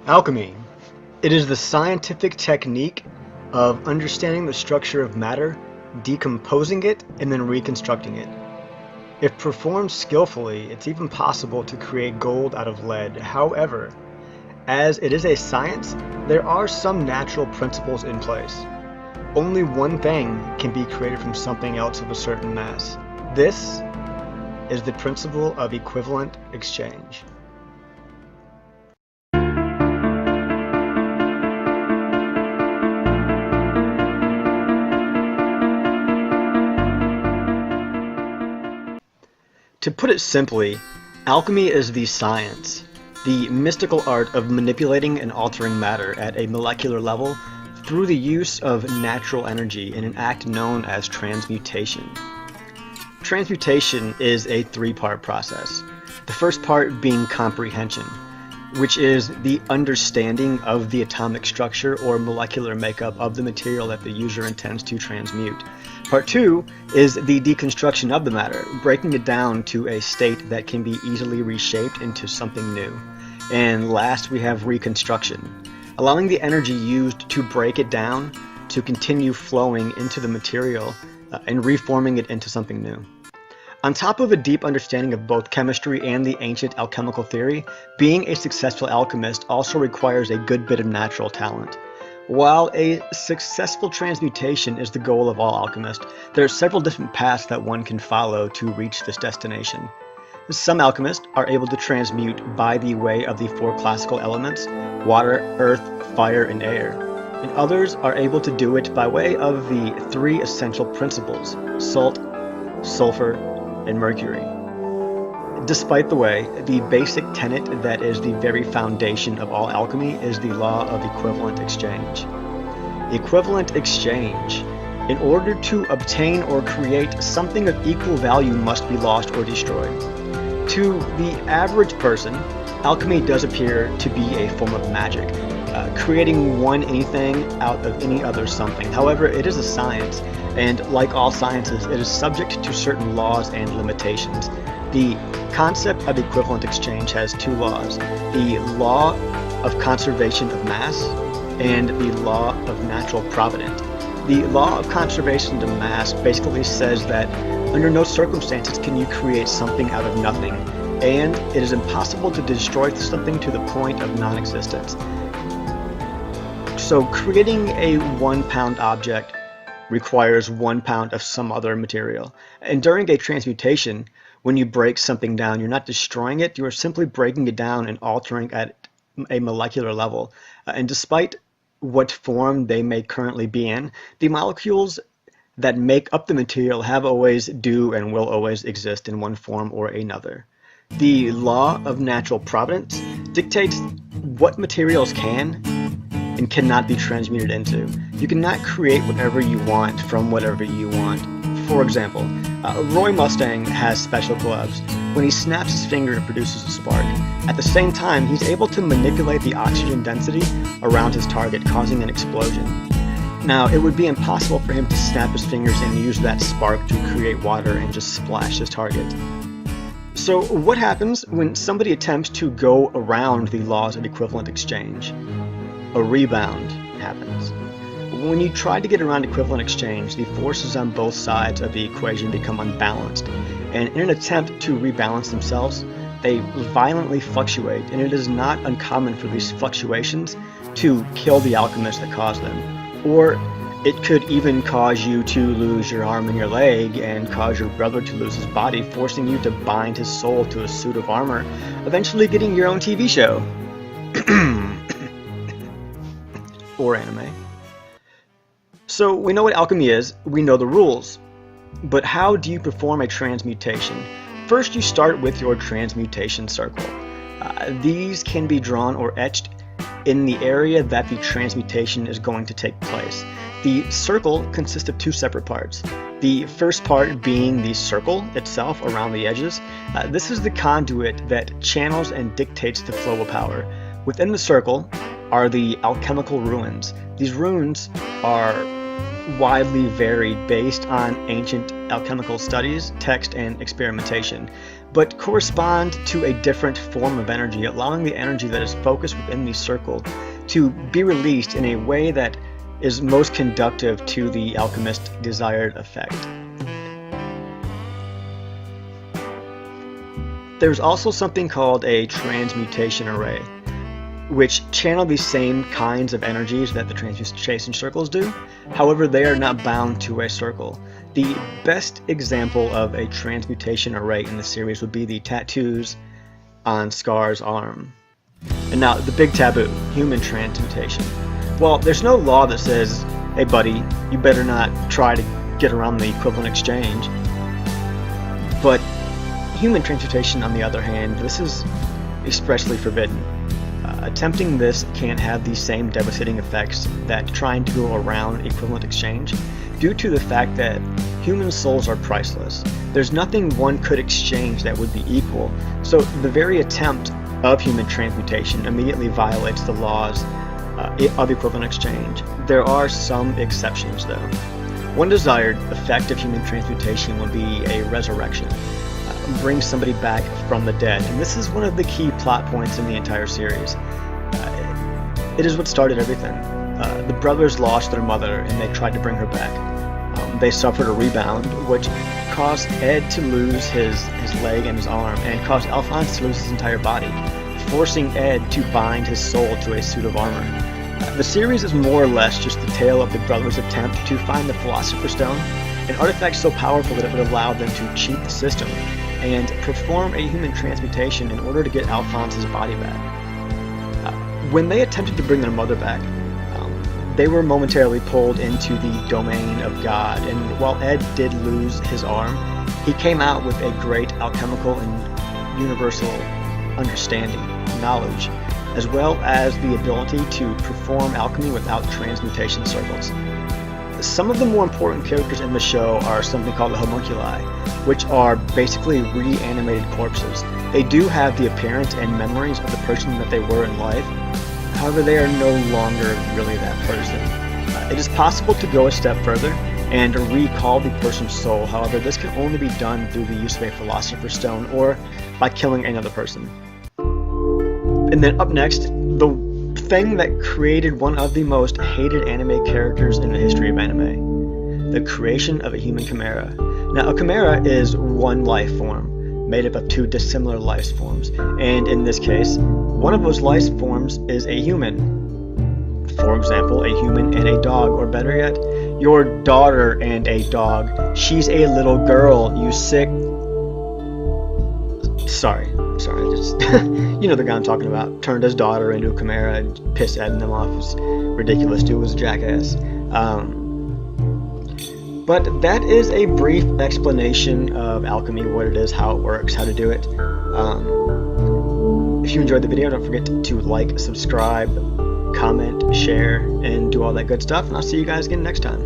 Alchemy. It is the scientific technique of understanding the structure of matter, decomposing it, and then reconstructing it. If performed skillfully, it's even possible to create gold out of lead. However, as it is a science, there are some natural principles in place. Only one thing can be created from something else of a certain mass. This is the principle of equivalent exchange. To put it simply, alchemy is the science, the mystical art of manipulating and altering matter at a molecular level through the use of natural energy in an act known as transmutation. Transmutation is a three-part process. The first part being comprehension, which is the understanding of the atomic structure or molecular makeup of the material that the user intends to transmute. Part 2 is the deconstruction of the matter, breaking it down to a state that can be easily reshaped into something new. And last, we have reconstruction, allowing the energy used to break it down to continue flowing into the material and reforming it into something new. On top of a deep understanding of both chemistry and the ancient alchemical theory, being a successful alchemist also requires a good bit of natural talent. While a successful transmutation is the goal of all alchemists, there are several different paths that one can follow to reach this destination. Some alchemists are able to transmute by the way of the four classical elements: water, earth, fire, and air. And others are able to do it by way of the three essential principles: salt, sulfur, and mercury. Despite the way, the basic tenet that is the very foundation of all alchemy is the law of equivalent exchange. Equivalent exchange. In order to obtain or create something of equal value must be lost or destroyed. To the average person, alchemy does appear to be a form of magic, creating one anything out of any other something. However, it is a science, and like all sciences, it is subject to certain laws and limitations. The concept of equivalent exchange has two laws: the law of conservation of mass and the law of natural providence. The law of conservation of mass basically says that under no circumstances can you create something out of nothing, and it is impossible to destroy something to the point of non-existence. So creating a 1 pound object requires 1 pound of some other material. And during a transmutation, when you break something down, you're not destroying it, you are simply breaking it down and altering at a molecular level. And despite what form they may currently be in, the molecules that make up the material have always, do, and will always exist in one form or another. The law of natural providence dictates what materials can and cannot be transmuted into. You cannot create whatever you want from whatever you want. For example, Roy Mustang has special gloves. When he snaps his finger, it produces a spark. At the same time, he's able to manipulate the oxygen density around his target, causing an explosion. Now, it would be impossible for him to snap his fingers and use that spark to create water and just splash his target. So what happens when somebody attempts to go around the laws of equivalent exchange? A rebound happens. When you try to get around equivalent exchange, the forces on both sides of the equation become unbalanced, and in an attempt to rebalance themselves, they violently fluctuate, and it is not uncommon for these fluctuations to kill the alchemist that caused them. Or it could even cause you to lose your arm and your leg, and cause your brother to lose his body, forcing you to bind his soul to a suit of armor, eventually getting your own TV show. Or anime. So we know what alchemy is, we know the rules. But how do you perform a transmutation? First, you start with your transmutation circle. These can be drawn or etched in the area that the transmutation is going to take place. The circle consists of two separate parts. The first part being the circle itself around the edges. This is the conduit that channels and dictates the flow of power. Within the circle are the alchemical runes. These runes are widely varied based on ancient alchemical studies, text, and experimentation. but correspond to a different form of energy, allowing the energy that is focused within the circle to be released in a way that is most conductive to the alchemist's desired effect. There's also something called a transmutation array, which channel the same kinds of energies that the transmutation circles do. However, they are not bound to a circle. The best example of a transmutation array in the series would be the tattoos on Scar's arm. And now, the big taboo, human transmutation. Well, there's no law that says, hey buddy, you better not try to get around the equivalent exchange. But human transmutation, on the other hand, this is expressly forbidden. Attempting this can't have the same devastating effects that trying to go around equivalent exchange, due to the fact that human souls are priceless. There's nothing one could exchange that would be equal, so the very attempt of human transmutation immediately violates the laws of equivalent exchange. There are some exceptions though. One desired effect of human transmutation would be a resurrection. Bring somebody back from the dead, and this is one of the key plot points in the entire series. It is what started everything. The brothers lost their mother and they tried to bring her back. They suffered a rebound, which caused Ed to lose his leg and his arm, and caused Alphonse to lose his entire body, forcing Ed to bind his soul to a suit of armor. The series is more or less just the tale of the brothers' attempt to find the Philosopher's Stone, an artifact so powerful that it would allow them to cheat the system and perform a human transmutation in order to get Alphonse's body back. When they attempted to bring their mother back, they were momentarily pulled into the domain of God, and while Ed did lose his arm, he came out with a great alchemical and universal understanding, knowledge, as well as the ability to perform alchemy without transmutation circles. Some of the more important characters in the show are something called the homunculi, which are basically reanimated corpses. They do have the appearance and memories of the person that they were in life. However, they are no longer really that person. It is possible to go a step further and recall the person's soul. However, this can only be done through the use of a Philosopher's Stone or by killing another person. And then up next, the thing that created one of the most hated anime characters in the history of anime: the creation of a human chimera. Now, a chimera is one life form made up of two dissimilar life forms, and in this case, one of those life forms is a human. For example, a human and a dog, or better yet, your daughter and a dog. She's a little girl, you sick... Sorry, just you know the guy I'm talking about. Turned his daughter into a chimera and pissed Ed and them off. It's ridiculous. Dude was a jackass. But that is a brief explanation of alchemy, what it is, how it works, how to do it. If you enjoyed the video, don't forget to like, subscribe, comment, share, and do all that good stuff. And I'll see you guys again next time.